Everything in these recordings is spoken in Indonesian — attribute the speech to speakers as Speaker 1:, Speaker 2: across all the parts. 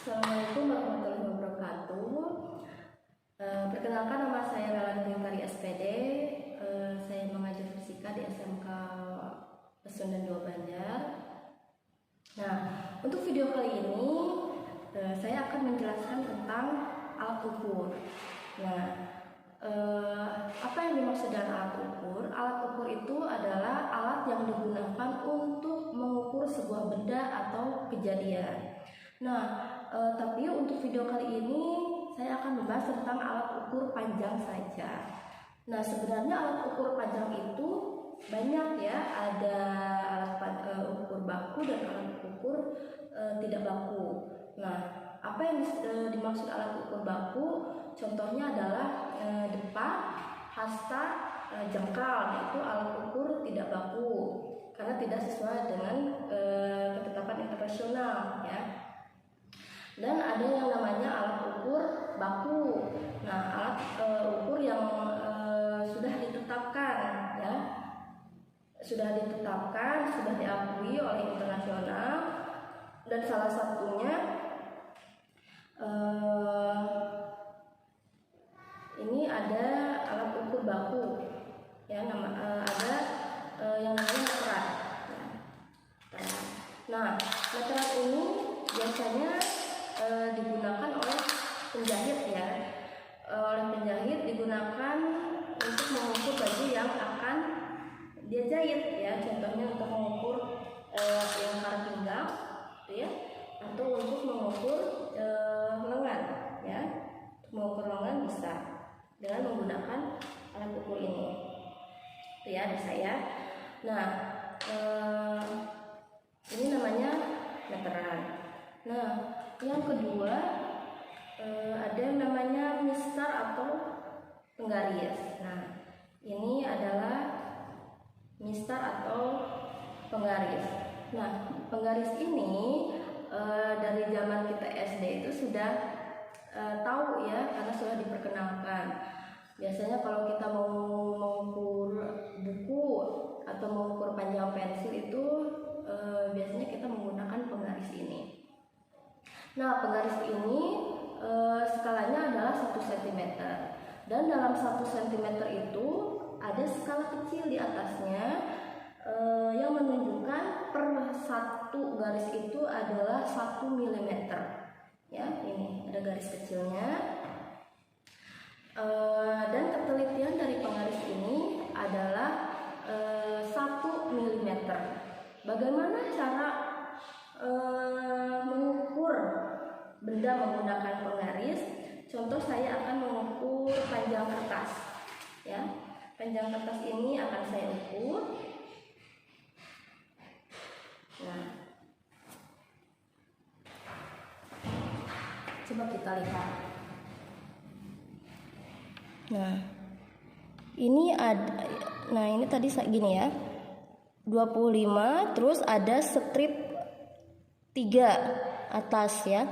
Speaker 1: Assalamualaikum warahmatullahi wabarakatuh. Perkenalkan, nama saya Melani Bintari SPD. Saya mengajar fisika di SMK Pasundan 2 Banjar. Nah, untuk video kali ini saya akan menjelaskan tentang alat ukur. Nah, apa yang dimaksud dengan alat ukur? Alat ukur itu adalah alat yang digunakan untuk mengukur sebuah benda atau kejadian. Nah, tapi untuk video kali ini saya akan membahas tentang alat ukur panjang saja. Nah, sebenarnya alat ukur panjang itu banyak ya, ada alat ukur baku dan alat ukur tidak baku. Nah, apa yang dimaksud alat ukur baku? Contohnya adalah depa, hasta, jengkal, itu alat ukur tidak baku karena tidak sesuai dengan ketetapan internasional ya. Dan ada yang namanya alat ukur baku. Nah, alat ukur yang sudah ditetapkan ya, sudah diakui oleh internasional, dan salah satunya ini ada alat ukur baku ya, ada yang namanya meteran. Nah, meteran ini biasanya digunakan oleh penjahit ya. Oleh penjahit digunakan untuk mengukur baju yang akan dia jahit ya. Contohnya untuk mengukur lingkar pinggang gitu ya, atau untuk mengukur lengan ya. Untuk mengukur lengan bisa dengan menggunakan alat ukur ini. Itu ya, bisa ya. Nah, ini namanya meteran. Nah, yang kedua ada yang namanya mistar atau penggaris. Nah, ini adalah mistar atau penggaris. Nah, penggaris ini dari zaman kita SD itu sudah tahu ya, karena sudah diperkenalkan. Biasanya kalau kita mau mengukur buku atau mengukur panjang pensil itu biasanya kita menggunakan penggaris ini. Nah, penggaris ini skalanya adalah 1 cm, dan dalam 1 cm itu ada skala kecil di atasnya yang menunjukkan per 1 garis itu adalah 1 mm ya. Ini ada garis kecilnya, dan ketelitian dari penggaris ini adalah 1 mm. Bagaimana cara mengukur benda menggunakan penggaris? Contoh, saya akan mengukur panjang kertas ya. Panjang kertas ini akan saya ukur. Nah, coba kita lihat. Nah, ini ada, nah ini tadi gini ya, 25, terus ada strip 3 atas ya.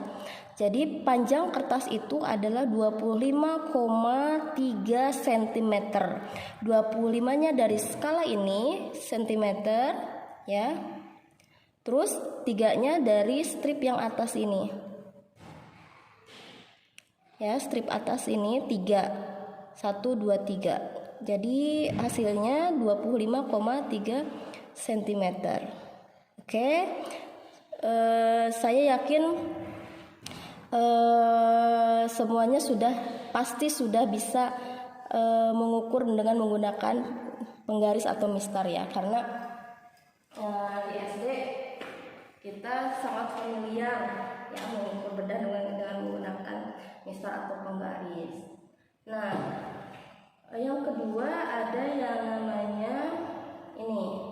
Speaker 1: Jadi panjang kertas itu adalah 25,3 cm. 25-nya dari skala ini cm ya. Terus 3-nya dari strip yang atas ini. Ya, strip atas ini 3. 1 2 3. Jadi hasilnya 25,3 cm. Oke. Saya yakin semuanya pasti sudah bisa mengukur dengan menggunakan penggaris atau mistar ya, karena di SD kita sangat familiar ya mengukur benda dengan menggunakan mistar atau penggaris. Nah, yang kedua ada yang namanya ini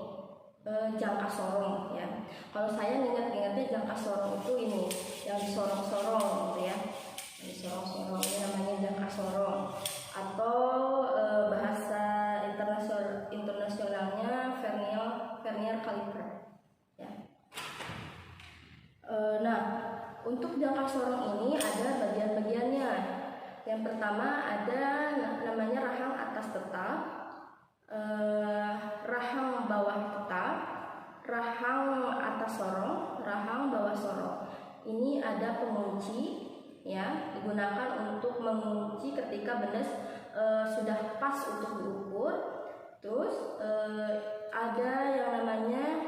Speaker 1: jangka sorong ya. Kalau saya ingat-ingatnya jangka sorong itu ini yang disorong-sorong gitu ya. Yang disorong-sorong ini namanya jangka sorong, atau bahasa internasionalnya vernier caliper ya. Nah, untuk jangka sorong ini ada bagian-bagiannya. Yang pertama ada namanya rahang atas tetap, rahang bawah tetap, rahang atas sorong, rahang bawah sorong. ini ada pengunci ya, digunakan untuk mengunci ketika benda sudah pas untuk diukur. Terus ada yang namanya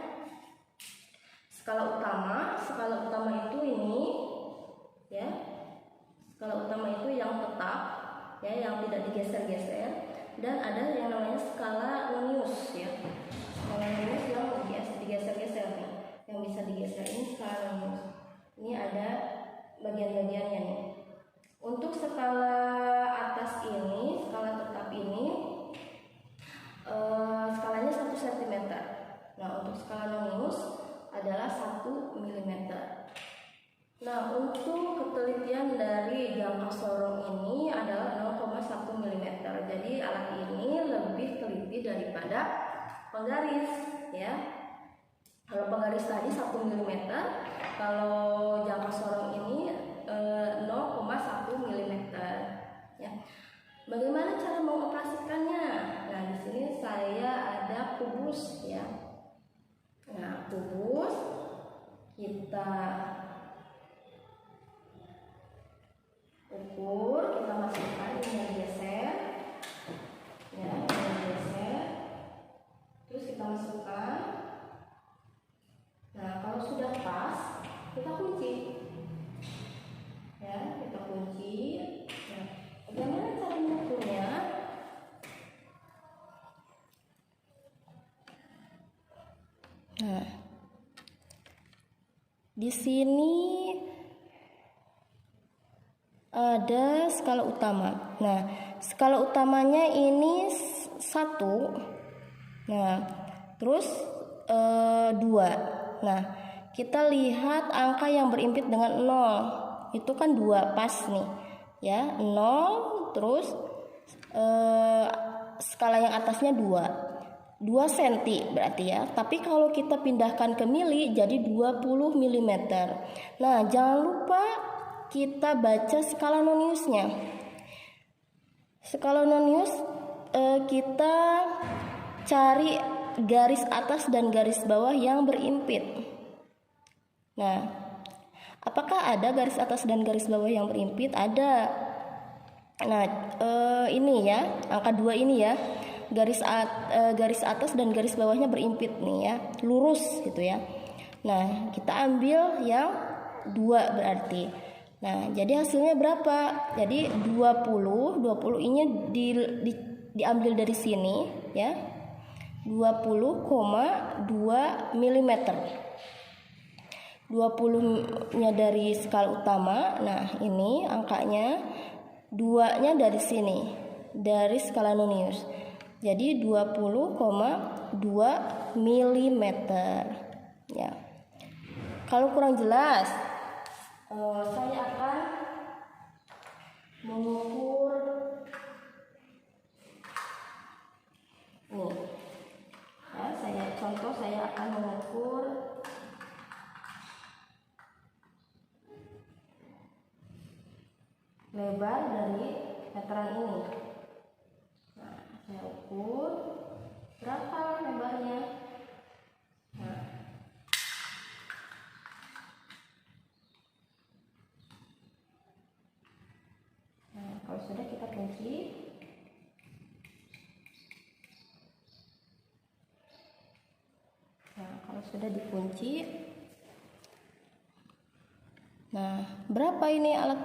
Speaker 1: skala utama. Skala utama itu ini ya, skala utama itu yang tetap ya, yang tidak digeser-geser. Dan ada yang namanya skala nonius ya, skala nonius yang digeser-geser nih, yang bisa digeser. Ini skala nonius, ini ada bagian-bagiannya nih. Untuk skala atas ini, skala tetap ini skalanya 1 cm. Nah, untuk skala nonius adalah 1 mm. Nah, untuk ketelitian dari jangka sorong ini adalah 0,1 mm. Jadi alat ini lebih teliti daripada penggaris ya. Kalau penggaris tadi 1 mm, kalau jangka sorong ini 0,1 mm ya. Bagaimana cara mengoperasikannya? Nah, di sini saya ada kubus ya. Nah, kubus kita ukur, kita masukkan, ini yang geser ya, ini geser, terus kita masukkan. Nah, kalau sudah pas kita kunci ya, kita kunci. Nah, bagaimana cara mengukurnya? Nah, di sini ada skala utama. Nah, skala utamanya ini 1. Nah, terus 2. Nah, kita lihat angka yang berimpit dengan 0. Itu kan 2 pas nih. Ya, 0 terus skala yang atasnya 2 cm berarti ya. Tapi kalau kita pindahkan ke mili jadi 20 mm. Nah, jangan lupa kita baca skala noniusnya. Skala nonius kita cari garis atas dan garis bawah yang berimpit. Nah, apakah ada garis atas dan garis bawah yang berimpit? Ada. Nah, ini ya, angka 2 ini ya. Garis atas dan garis bawahnya berimpit nih ya, lurus gitu ya. Nah, kita ambil yang 2 berarti. Nah, jadi hasilnya berapa? Jadi 20 ini diambil dari sini ya. 20,2 mm. 20-nya dari skala utama. Nah, ini angkanya, 2-nya dari sini, dari skala nonius. Jadi 20,2 mm ya. Kalau kurang jelas, saya akan mengukur nih ya, saya akan mengukur lebar dari meteran ini. Nah, saya ukur berapa lebarnya. Nah, kalau sudah kita kunci. Nah, kalau sudah dikunci, nah berapa ini alat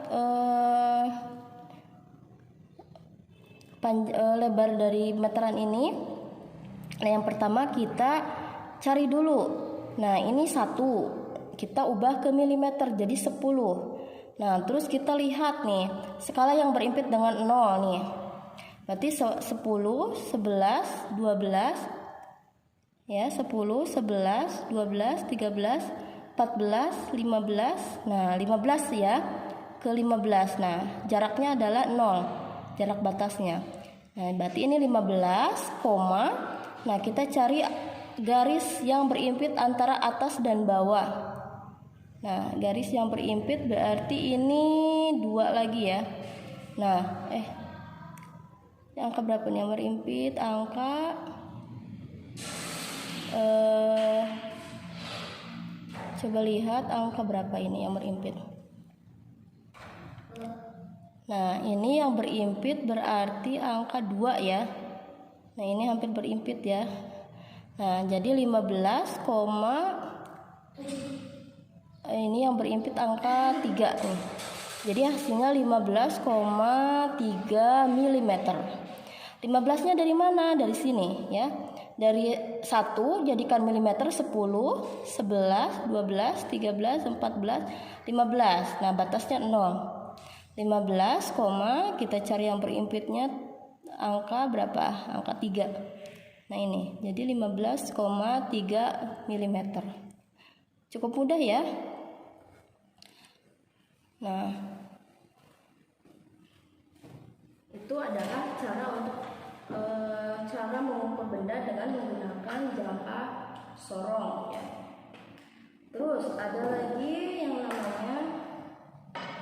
Speaker 1: lebar dari meteran ini? Nah, yang pertama kita cari dulu. Nah, ini 1, kita ubah ke milimeter jadi 10. Nah, terus kita lihat nih skala yang berimpit dengan 0 nih. Berarti 10, 11, 12 ya, 10, 11, 12, 13, 14, 15. Nah, 15 ya, ke 15. Nah, jaraknya adalah 0, jarak batasnya. Nah, berarti ini 15, nah kita cari garis yang berimpit antara atas dan bawah. Nah, garis yang berimpit berarti ini 2 lagi ya. Nah, angka berapa nih yang berimpit? Angka Coba lihat angka berapa ini yang berimpit. Nah, ini yang berimpit berarti angka 2 ya. Nah, ini hampir berimpit ya. Nah, jadi 15, ini yang berimpit angka 3 nih. Jadi hasilnya 15,3 mm. 15-nya dari mana? Dari sini ya. Dari 1 jadikan milimeter 10, 11, 12, 13, 14, 15. Nah, batasnya 0. 15, kita cari yang berimpitnya angka berapa? Angka 3. Nah, ini. Jadi 15,3 mm. Cukup mudah ya. Nah, itu adalah cara untuk cara mengukur benda dengan menggunakan jangka sorong ya. Terus ada lagi yang namanya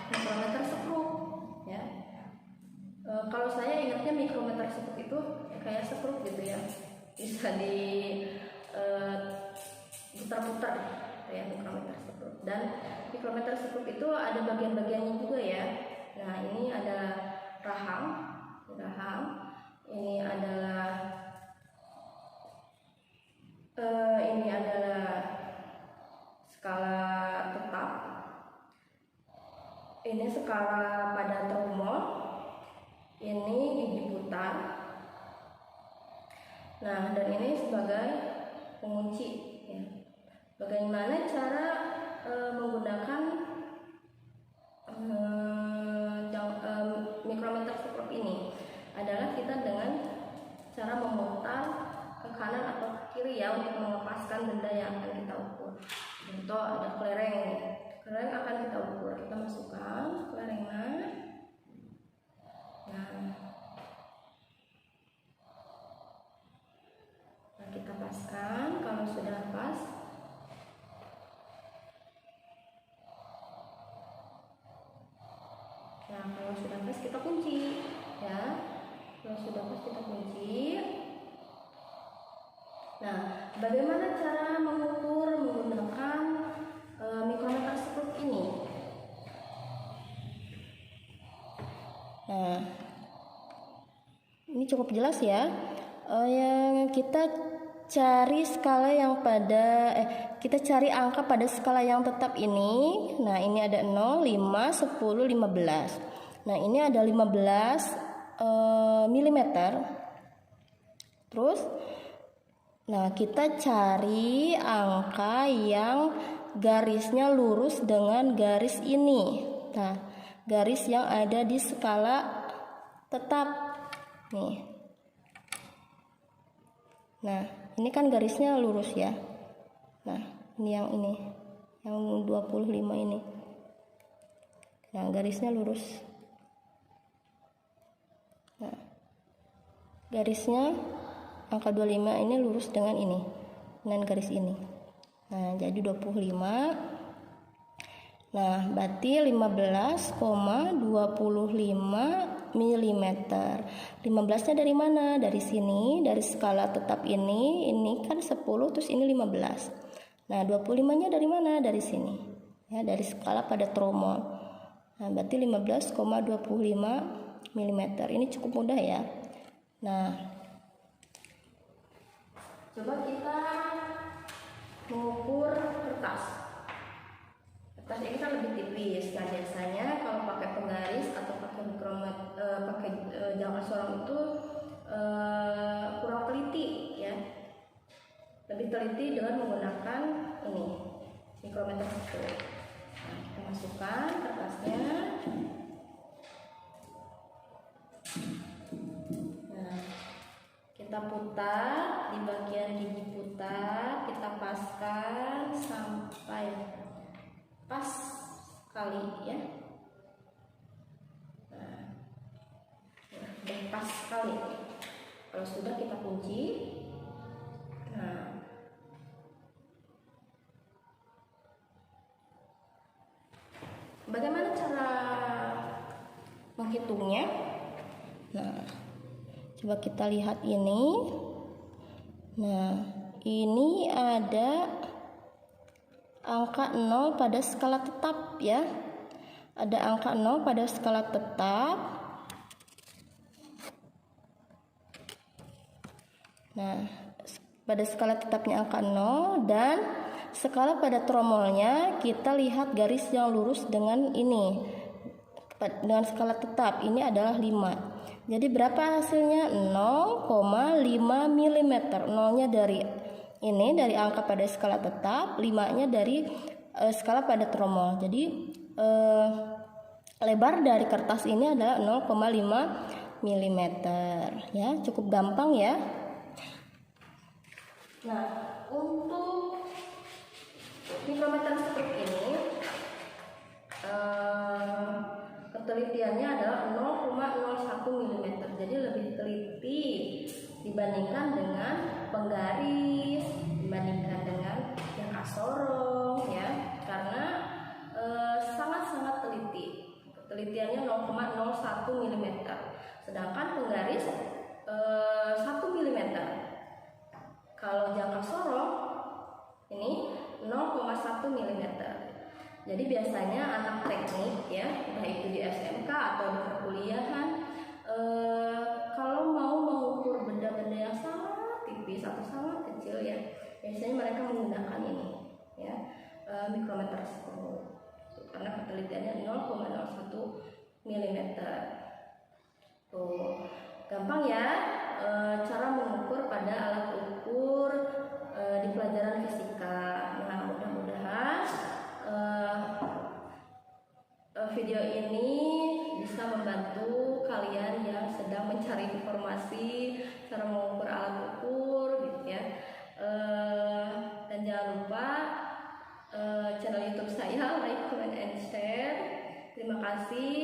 Speaker 1: mikrometer skrup ya. Kalau saya ingatnya mikrometer skrup itu kayak skrup gitu ya, bisa di putar-putar kayak mikrometer skrup. Dan mikrometer skrup itu ada bagian-bagiannya juga ya. Nah, ini ada rahang. Ini adalah skala tetap. Ini skala pada tromol. Ini gigi putar. Nah, dan ini sebagai pengunci ya. Bagaimana cara menggunakan mikrometer skrup ini? Adalah kita dengan cara memutar ke kanan atau ke kiri ya, untuk melepaskan benda yang akan kita ukur. Contoh ada kelereng. Kelereng akan kita ukur. Kita masukkan kelerengnya. Nah, kita paskan. Kalau sudah pas, kalau sudah pas kita kunci ya. Kalau sudah pas kita kunci. Nah, bagaimana cara mengukur menggunakan mikrometer skrup ini? Nah, ini cukup jelas ya. Yang kita cari skala yang kita cari angka pada skala yang tetap ini. Nah, ini ada 0, 5, 10, 15. Nah, ini ada 15 mm. Terus kita cari angka yang garisnya lurus dengan garis ini. Nah, garis yang ada di skala tetap nih. Nah, ini kan garisnya lurus ya. Nah, ini yang 25 ini. Nah, garisnya lurus. Nah, garisnya angka 25 ini lurus dengan ini, dengan garis ini. Nah, jadi 25. Nah, berarti 15,25 mm. 15-nya dari mana? Dari sini, dari skala tetap ini kan 10, terus ini 15. Nah, 25-nya dari mana? Dari sini. Ya, dari skala pada tromol. Nah, berarti 15,25 mm. Ini cukup mudah ya. Nah, coba kita mengukur kertas. Kertas ini kan lebih tipis. Nah, biasanya kalau pakai penggaris atau pakai mikrometer, jangka sorong itu kurang teliti ya. Lebih teliti dengan menggunakan ini mikrometer skrup. Nah, kita masukkan kertasnya. Nah, kita putar di bagian gigi putar, kita paskan sampai pas sekali ya. Nah, udah pas sekali. Kalau sudah kita kunci. Nah, bagaimana cara menghitungnya? Nah, coba kita lihat ini. Nah, ini ada angka 0 pada skala tetap ya. Ada angka 0 pada skala tetap. Nah, pada skala tetapnya angka 0 dan skala pada tromolnya kita lihat garis yang lurus dengan ini. Dengan skala tetap ini adalah 5. Jadi berapa hasilnya? 0,5 mm. 0-nya dari ini, dari angka pada skala tetap, 5-nya dari skala pada tromol. Jadi lebar dari kertas ini adalah 0,5 mm ya. Cukup gampang ya. Nah, untuk mikrometer strip ini ketelitiannya adalah 0,01 mm. Jadi lebih teliti dibandingkan dengan penggaris, dibandingkan dengan jangka sorong ya, karena sangat-sangat teliti. Ketelitiannya 0,01 mm. Sedangkan penggaris 1 mm. Kalau jangka sorong ini 0,1 mm. Jadi biasanya anak teknik ya, baik itu di SMK atau di perkuliahan, kalau mau mengukur benda-benda yang sangat tipis atau sangat kecil ya, biasanya mereka menggunakan ini ya, mikrometer skru, karena ketelitiannya 0,01 mm. Tuh, gampang ya cara mengukur pada alat ukur di pelajaran fisika. Nah, mudah-mudahan video ini bisa membantu kalian yang sedang mencari informasi cara mengukur alat ukur gitu ya. Dan jangan lupa channel YouTube saya, like, comment, and share. Terima kasih.